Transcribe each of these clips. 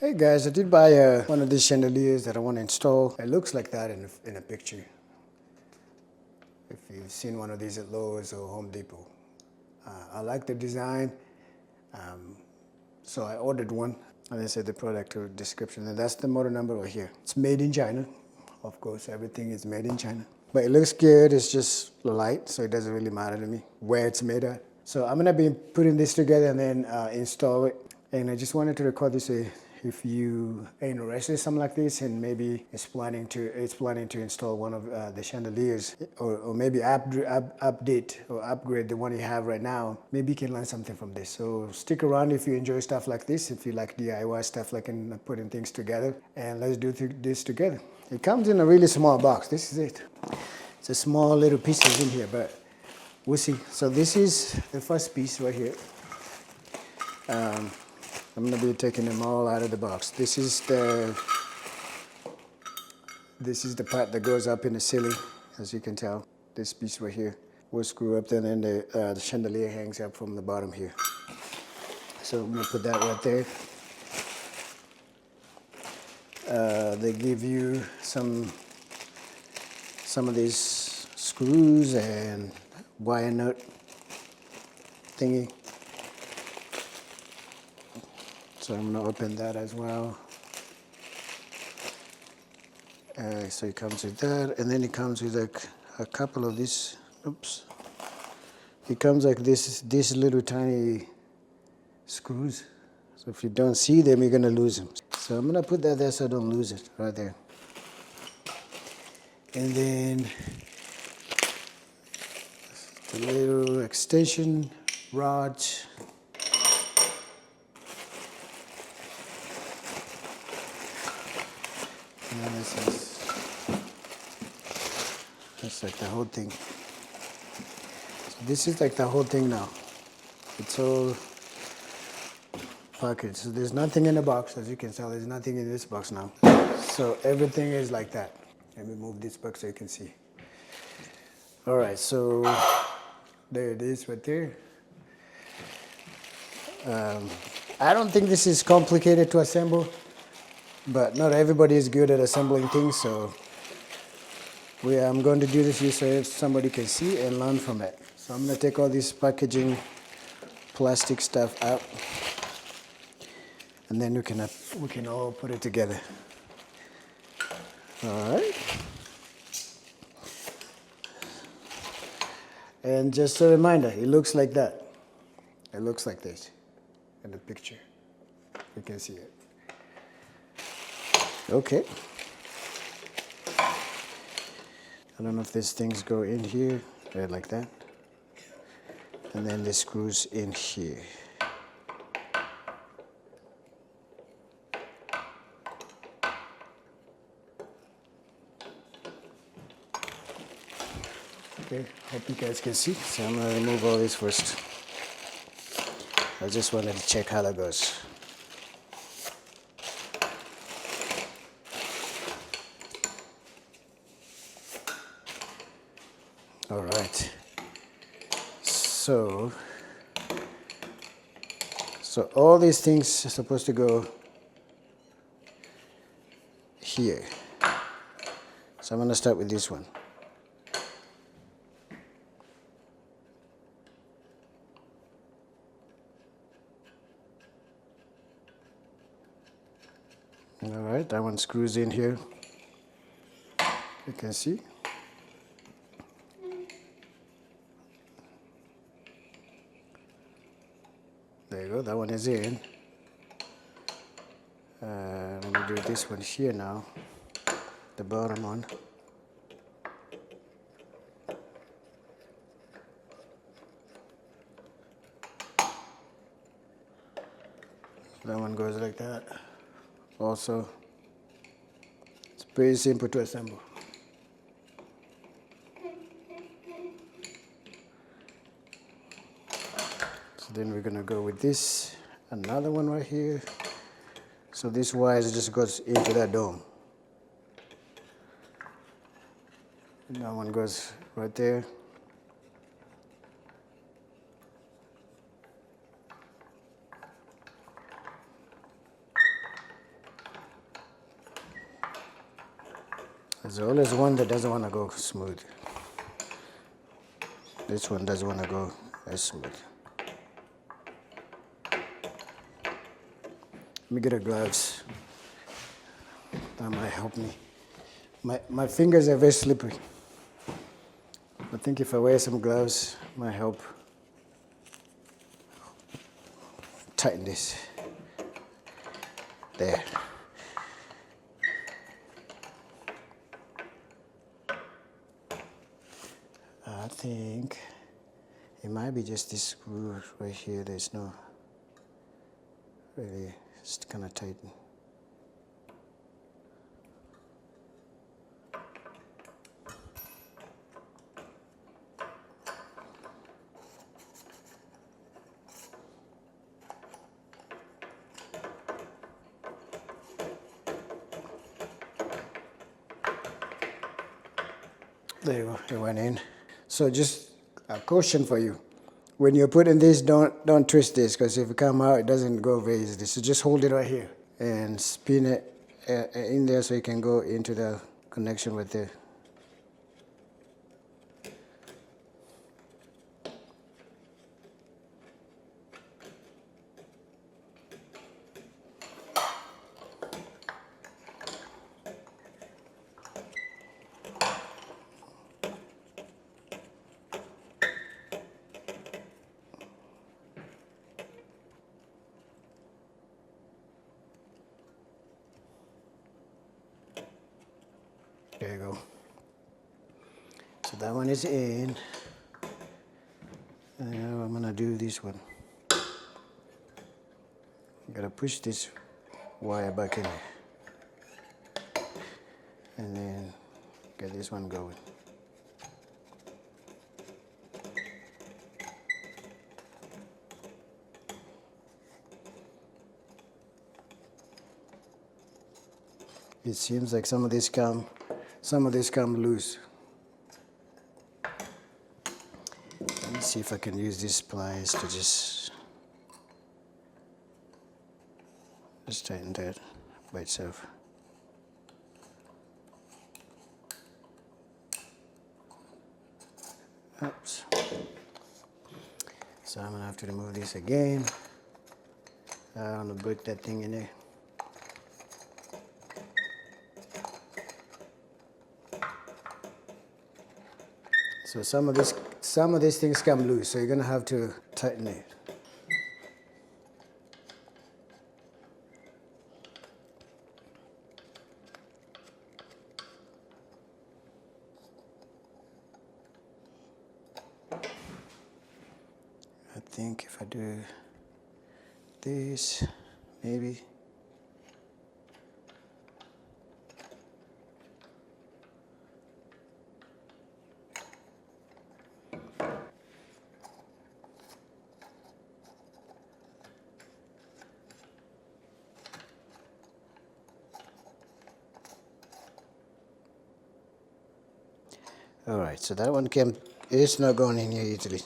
Hey guys, I did buy one of these chandeliers that I want to install. It looks like that in a picture. If you've seen one of these at Lowe's or Home Depot. I like the design, so I ordered one. And they said the product or description, and that's the model number right here. It's made in China. Of course, everything is made in China. But it looks good, it's just light, so it doesn't really matter to me where it's made at. So I'm gonna be putting this together and then install it. And I just wanted to record this if you are interested in something like this and maybe it's planning to install one of the chandeliers or maybe update or upgrade the one you have right now, maybe you can learn something from this. So stick around if you enjoy stuff like this, if you like DIY stuff like in putting things together, and let's do this together. It comes in a really small box. This is it. It's a small little pieces in here, but we'll see. So this is the first piece right here. I'm going to be taking them all out of the box. This is the part that goes up in the ceiling, as you can tell. This piece right here will screw up, then and the chandelier hangs up from the bottom here. So I'm going to put that right there. They give you some of these screws and wire nut thingy. So I'm going to open that as well. So it comes with that, and then it comes with like a couple of these. Oops. It comes like this little tiny screws. So if you don't see them, you're gonna lose them. So I'm gonna put that there so I don't lose it, right there. And then the little extension rod. And then that's like the whole thing. So this is like the whole thing now. It's all packaged. So there's nothing in the box, as you can tell. There's nothing in this box now. So everything is like that. Let me move this box so you can see. All right, so there it is right there. I don't think this is complicated to assemble, but not everybody is good at assembling things, so I'm going to do this here so somebody can see and learn from it. So I'm going to take all this packaging plastic stuff out, and then we can all put it together. All right. And just a reminder, it looks like that. It looks like this in the picture. You can see it. Okay. I don't know if these things go in here, right, like that. And then the screws in here. Okay, hope you guys can see. So I'm gonna remove all this first. I just wanted to check how that goes. All right. So all these things are supposed to go here. So I'm gonna start with this one. All right, that one screws in here. You can see. There you go, that one is in. Let me do this one here now, the bottom one. That one goes like that. Also, it's pretty simple to assemble. So then we're gonna go with this, another one right here. So this wire just goes into that dome. And that one goes right there. There's always one that doesn't want to go smooth. This one doesn't want to go as smooth. Let me get her gloves. That might help me. My fingers are very slippery. I think if I wear some gloves, it might help tighten this. There. I think it might be just this screw right here. There's no really, it's kind of tight. There you go, it went in. So just a caution for you. When you're putting this, don't twist this, because if it come out, it doesn't go very easily. So just hold it right here and spin it in there so you can go into the connection with the. There you go. So that one is in. And now I'm gonna do this one. I'm gonna push this wire back in there. And then get this one going. It seems like some of this come loose. Let me see if I can use these pliers to just tighten that by itself. Oops. So I'm gonna have to remove this again. I want to break that thing in there. So some of these things come loose, so you're gonna have to tighten it. I think if I do this, maybe. All right, so that one it's not going in here easily.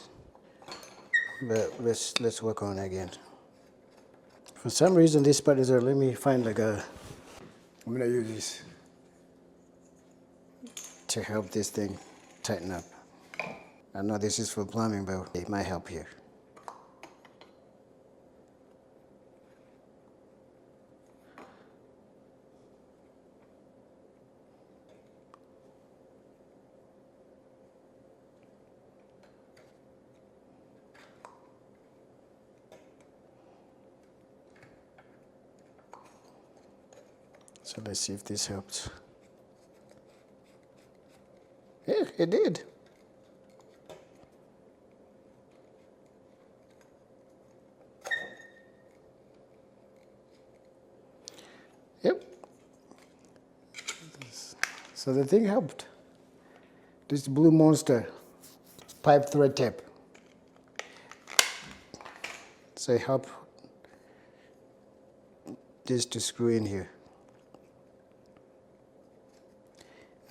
But let's work on it again. For some reason this part is, let me find like a, I'm gonna use this to help this thing tighten up. I know this is for plumbing, but it might help here. So let's see if this helps. Yeah, it did. Yep. So the thing helped. This Blue Monster pipe thread tape. So it helped this to screw in here.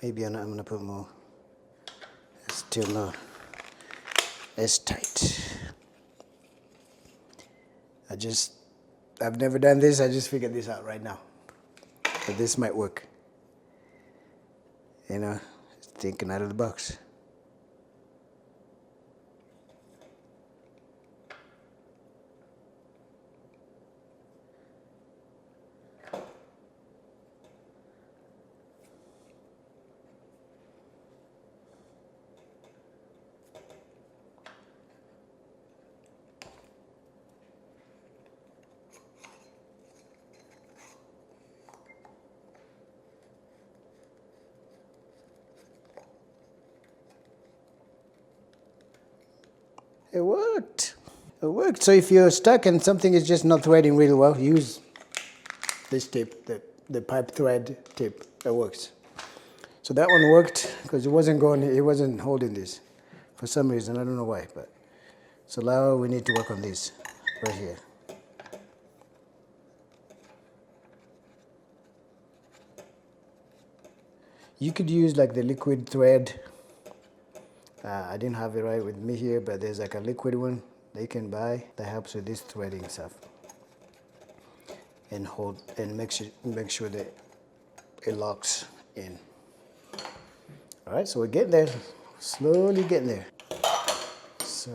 Maybe I'm going to put more. It's still not as tight. I've never done this. I just figured this out right now. But this might work. You know, thinking out of the box. It worked. It worked. So if you're stuck and something is just not threading really well, use this tip, the pipe thread tip. That works. So that one worked because it wasn't holding this for some reason. I don't know why, but so now we need to work on this right here. You could use like the liquid thread. I didn't have it right with me here, but there's like a liquid one they can buy that helps with this threading stuff. And hold and make sure that it locks in. All right, so we're getting there, slowly getting there. So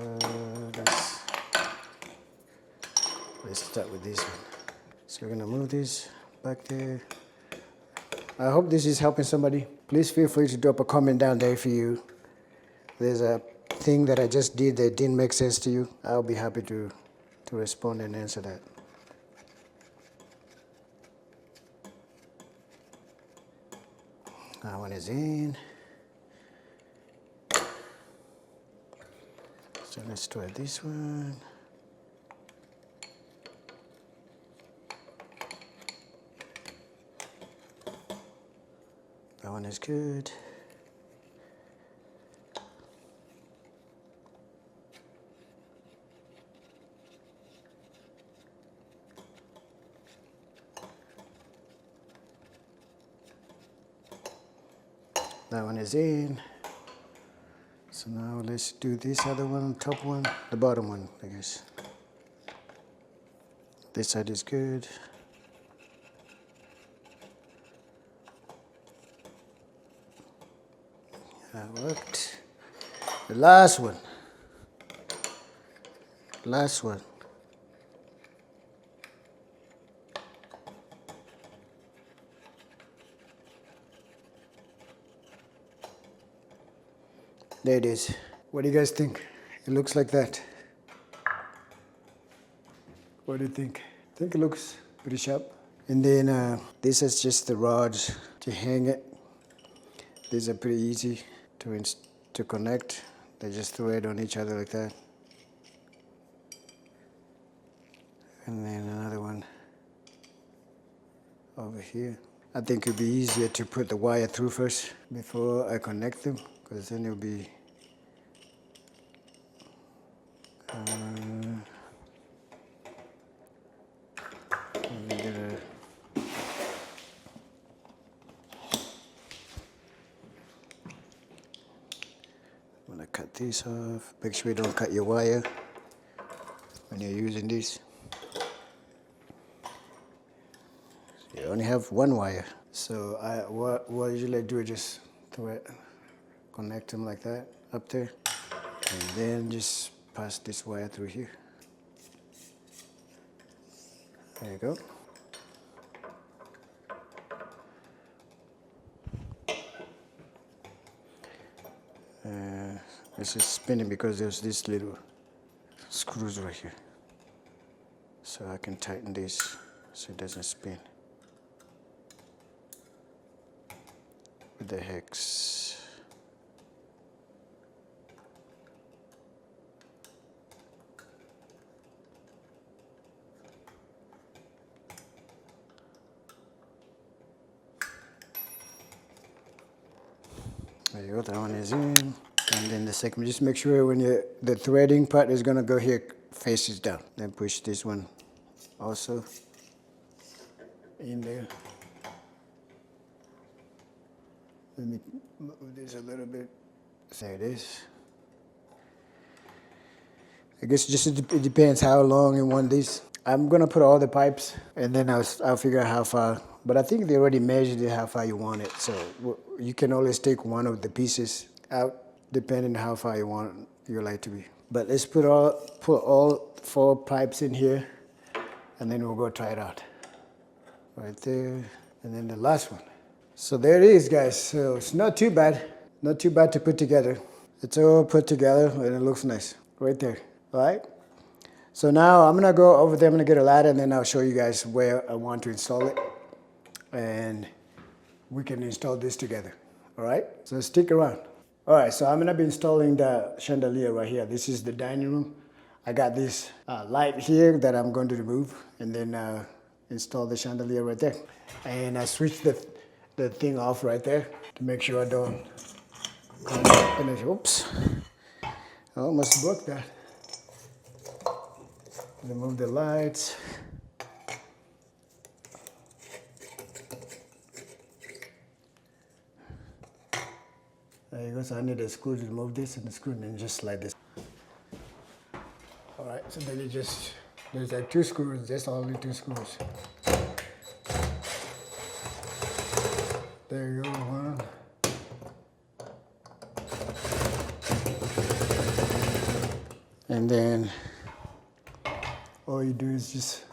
let's start with this one. So we're gonna move this back there. I hope this is helping somebody. Please feel free to drop a comment down there if there's a thing that I just did that didn't make sense to you. I'll be happy to respond and answer that. That one is in. So let's try this one. That one is good. That one is in. So now let's do this other one, top one, the bottom one, I guess. This side is good. That worked. The last one. Last one. There it is. What do you guys think? It looks like that. What do you think? I think it looks pretty sharp. And then this is just the rods to hang it. These are pretty easy to connect. They just thread on each other like that. And then another one over here. I think it'd be easier to put the wire through first before I connect them, because then it'll be I'm gonna cut this off. Make sure you don't cut your wire when you're using this. You only have one wire. So what I usually do is just connect them like that up there, and then just pass this wire through here. There you go. This is spinning because there's these little screws right here. So I can tighten this so it doesn't spin. With the hex. There you go, that one is in. And then the second, just make sure when the threading part is gonna go here, faces down. Then push this one also in there. Let me move this a little bit. There it is. I guess it depends how long you want this. I'm gonna put all the pipes, and then I'll figure out how far but I think they already measured it how far you want it. So you can always take one of the pieces out depending on how far you want your light to be. But let's put all 4 pipes in here, and then we'll go try it out. Right there, and then the last one. So there it is, guys. So it's not too bad. Not too bad to put together. It's all put together and it looks nice. Right there, all right? So now I'm gonna go over there, I'm gonna get a ladder, and then I'll show you guys where I want to install it. And we can install this together, all right? So stick around. All right, so I'm gonna be installing the chandelier right here. This is the dining room. I got this light here that I'm going to remove, and then install the chandelier right there. And I switched the thing off right there to make sure I don't finish. Oops, I almost broke that. Remove the lights. There you go, so I need a screw to remove this, and the screw, and then just slide this. All right, so then you just, there's like 2 screws, just only 2 screws. There you go, one. And then all you do is just,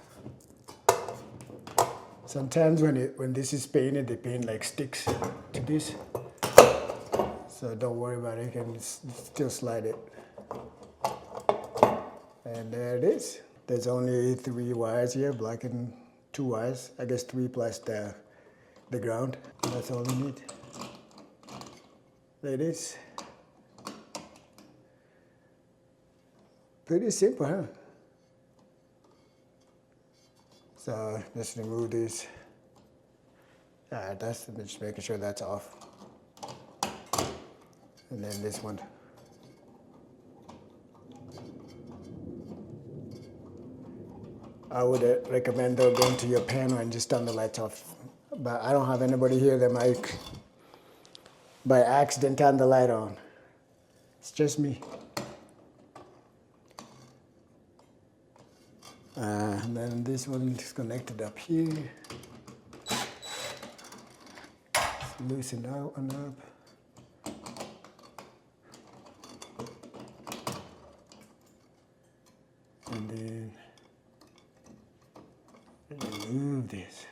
sometimes when this is painted, they paint like sticks to this. So don't worry about it, you can still slide it. And there it is. There's only 3 wires here, black and 2 wires. I guess 3 plus the ground. That's all you need. There it is. Pretty simple, huh? So let's remove this. That's just making sure that's off. And then this one. I would recommend though going to your panel and just turn the lights off. But I don't have anybody here that might by accident turn the light on. It's just me. And then this one is connected up here. Loosen out and up. And then remove this.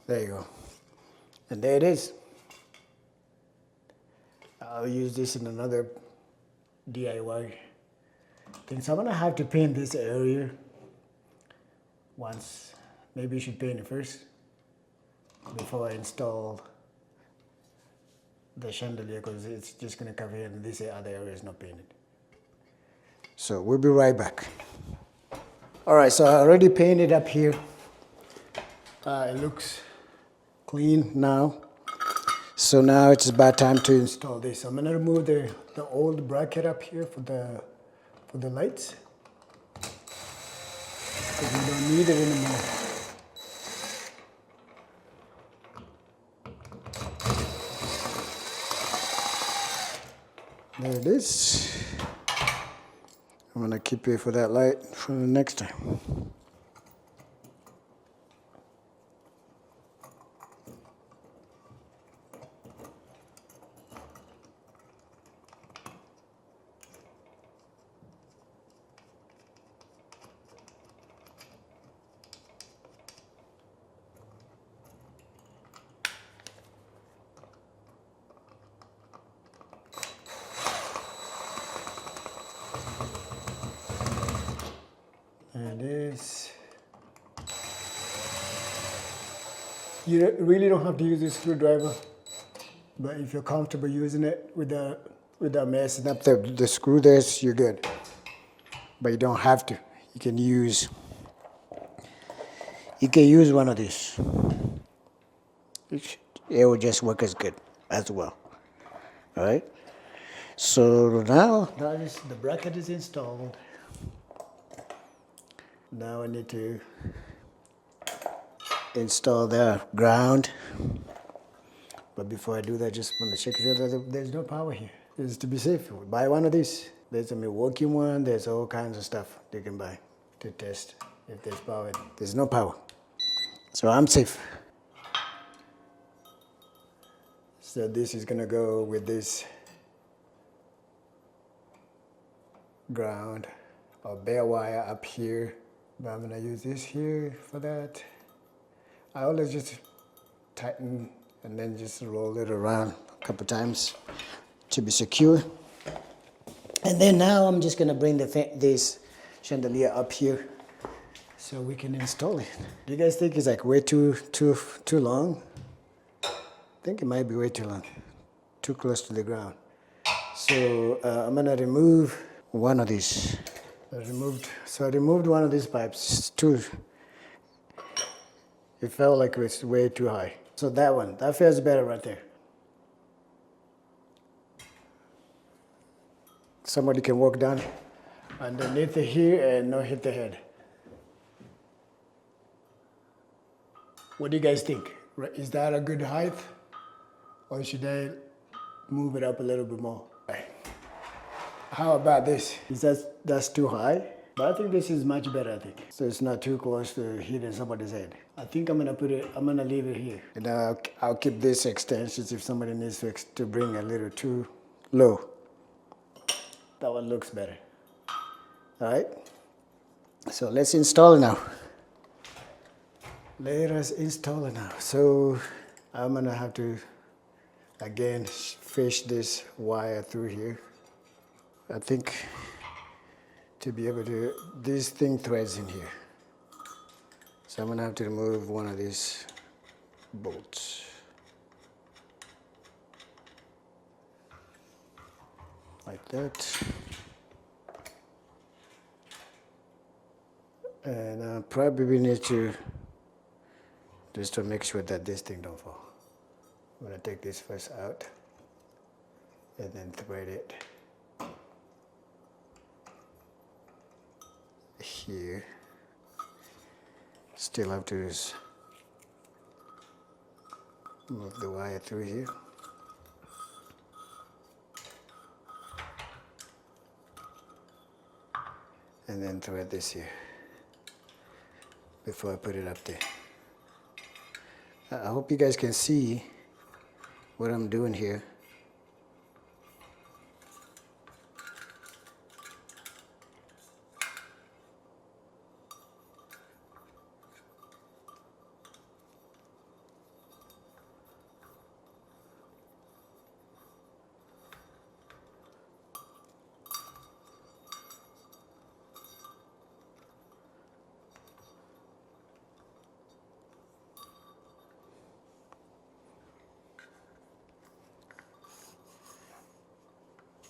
There you go. And there it is. I'll use this in another DIY thing. So I'm gonna have to paint this area once. Maybe you should paint it first before I install the chandelier, because it's just gonna cover here and this other area is not painted. So we'll be right back. All right, so I already painted up here. It looks clean now. So now it's about time to install this. I'm gonna remove the old bracket up here for the lights, because we don't need it anymore. There it is. I'm gonna keep it for that light for the next time. There it is. You really don't have to use this screwdriver, but if you're comfortable using it without messing up the screw there, you're good. But you don't have to. You can use one of these. It will just work as good as well. All right. So now the bracket is installed. Now I need to install the ground. But before I do that, just want to check if there's no power here. Just to be safe, buy one of these. There's a Milwaukee one, there's all kinds of stuff you can buy to test if there's power. There's no power, so I'm safe. So this is gonna go with this ground or bare wire up here. But I'm gonna use this here for that. I always just tighten and then just roll it around a couple times to be secure. And then now I'm just gonna bring this chandelier up here so we can install it. Do you guys think it's like way too long? I think it might be way too long, too close to the ground. So I'm gonna remove one of these. I removed one of these pipes. It felt like it was way too high. So that feels better right there. Somebody can walk down underneath it here and not hit the head. What do you guys think? Is that a good height? Or should I move it up a little bit more? How about this? That's too high? But I think this is much better, I think. So it's not too close to hitting somebody's head. I think I'm gonna leave it here. And I'll keep this extensions if somebody needs to bring a little too low. That one looks better. All right, so let's install it now. Let us install it now. So I'm gonna have to, again, fish this wire through here. I think to be able to, this thing threads in here. So I'm gonna have to remove one of these bolts. Like that. And probably we need to, just to make sure that this thing don't fall. I'm gonna take this first out and then thread it here. Still have to just move the wire through here. And then thread this here before I put it up there. I hope you guys can see what I'm doing here.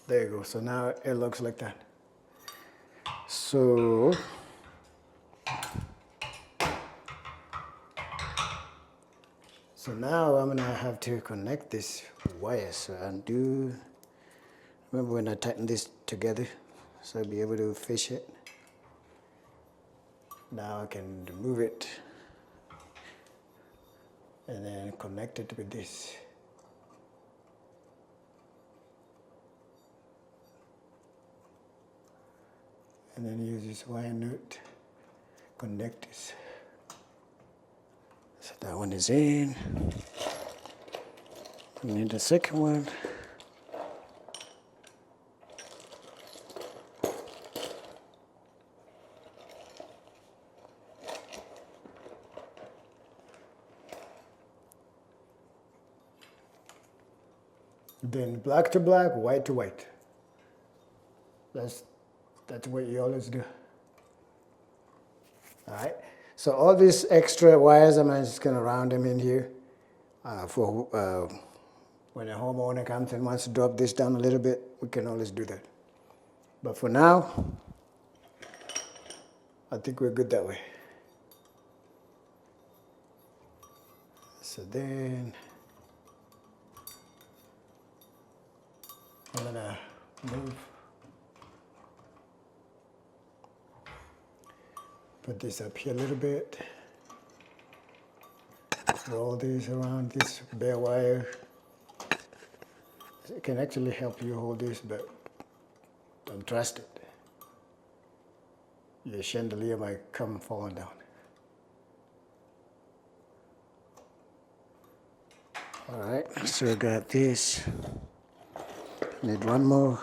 There you go. So now it looks like that. So now I'm gonna have to connect this wire. So remember when I tightened this together, so I'll be able to fish it. Now I can remove it and then connect it with this. And then use this wire nut, connect this. So that one is in. We need the second one. Then black to black, white to white. That's what you always do. All right. So all these extra wires, I'm just gonna round them in here for when a homeowner comes and wants to drop this down a little bit, we can always do that. But for now, I think we're good that way. So then I'm gonna put this up here a little bit. roll this around this bare wire. It can actually help you hold this, but don't trust it. Your chandelier might come falling down. All right, so I got this. Need one more.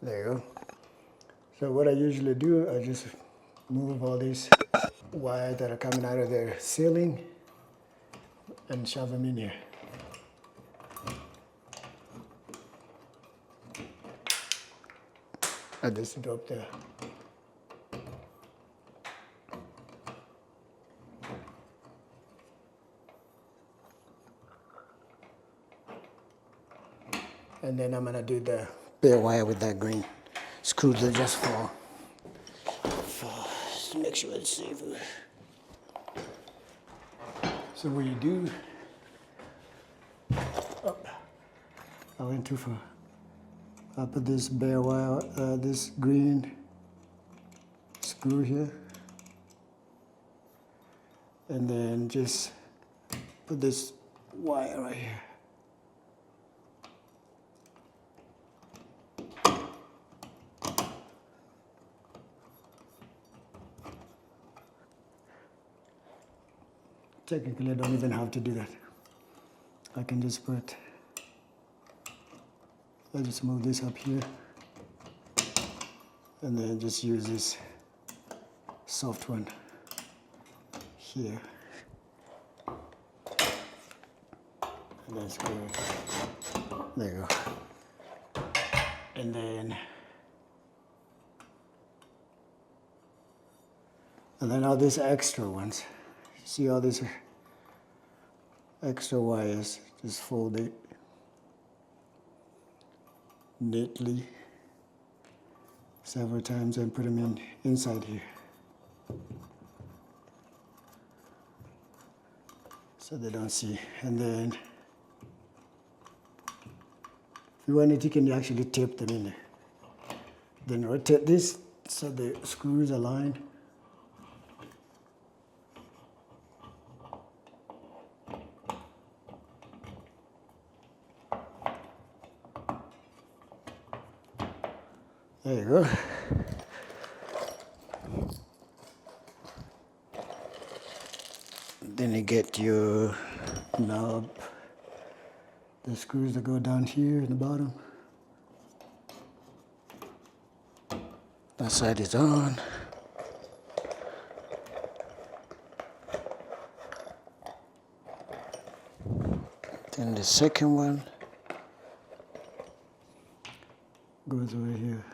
There you go. So what I usually do, I just move all these wires that are coming out of the ceiling and shove them in here. I just drop there. And then I'm gonna do the bare wire with that green. Screws are just for to make sure it's safer. So what you do, I went too far. I put this bare wire, this green screw here, and then just put this wire right here. Technically, I don't even have to do that. I can just put, I just move this up here, and then just use this soft one here. And then screw it. There you go. And then all these extra ones. See all these extra wires, just fold it neatly several times and put them inside here. So they don't see. And then if you want it, you can actually tape them in there. Then rotate this so the screws align. There you go. Then you get your knob, the screws that go down here in the bottom. That side is on. Then the second one goes over here.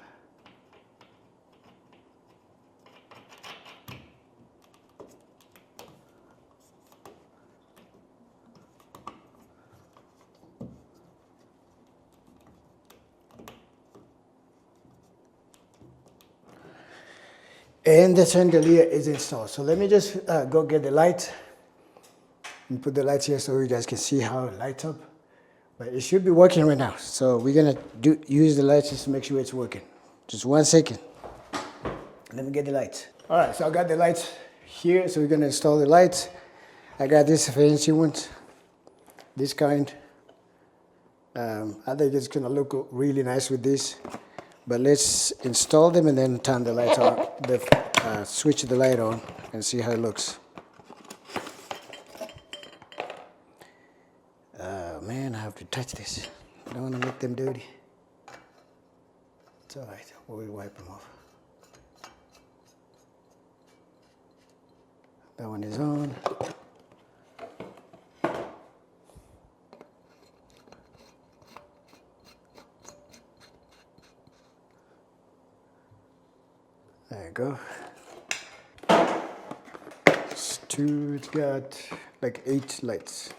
And the chandelier is installed. So let me just go get the light and put the lights here so you guys can see how it lights up. But it should be working right now. So we're gonna use the lights just to make sure it's working. Just 1 second. Let me get the lights. All right, so I got the lights here. So we're gonna install the lights. I got this fancy ones, this kind. I think it's gonna look really nice with this. But let's install them and then turn the lights on, switch the light on and see how it looks. Man, I have to touch this. I don't want to make them dirty. It's all right, we'll wipe them off. That one is on. There you go. It's got like 8 lights.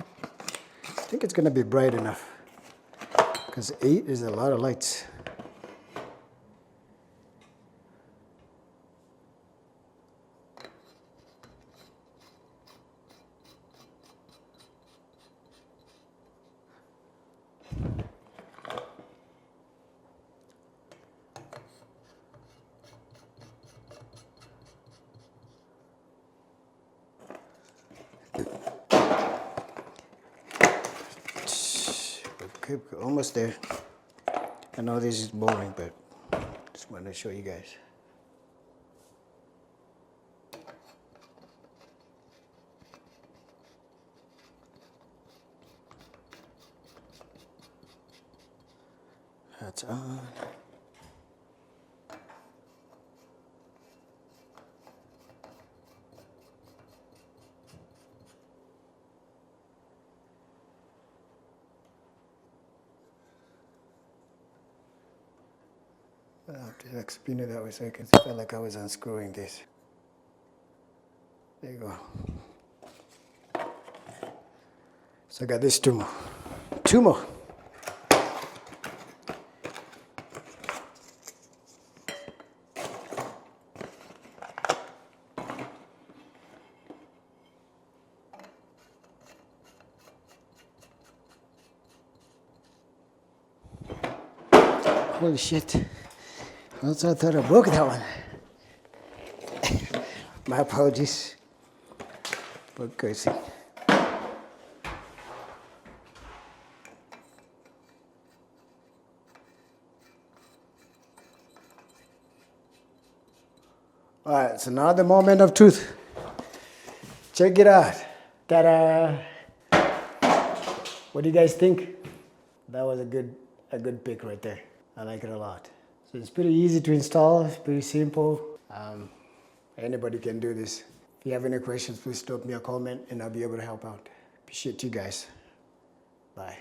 I think it's gonna be bright enough because 8 is a lot of lights. Okay, we're almost there. I know this is boring, but just want to show you guys. That's on. I have to like spin it that way so I can feel like I was unscrewing this. There you go. So I got this two more. Two more. Holy shit. Also, I thought I broke that one. My apologies for cursing. Alright, so now the moment of truth. Check it out. Ta-da! What do you guys think? That was a good pick right there. I like it a lot. So it's pretty easy to install, it's pretty simple. Anybody can do this. If you have any questions, please drop me a comment and I'll be able to help out. Appreciate you guys. Bye.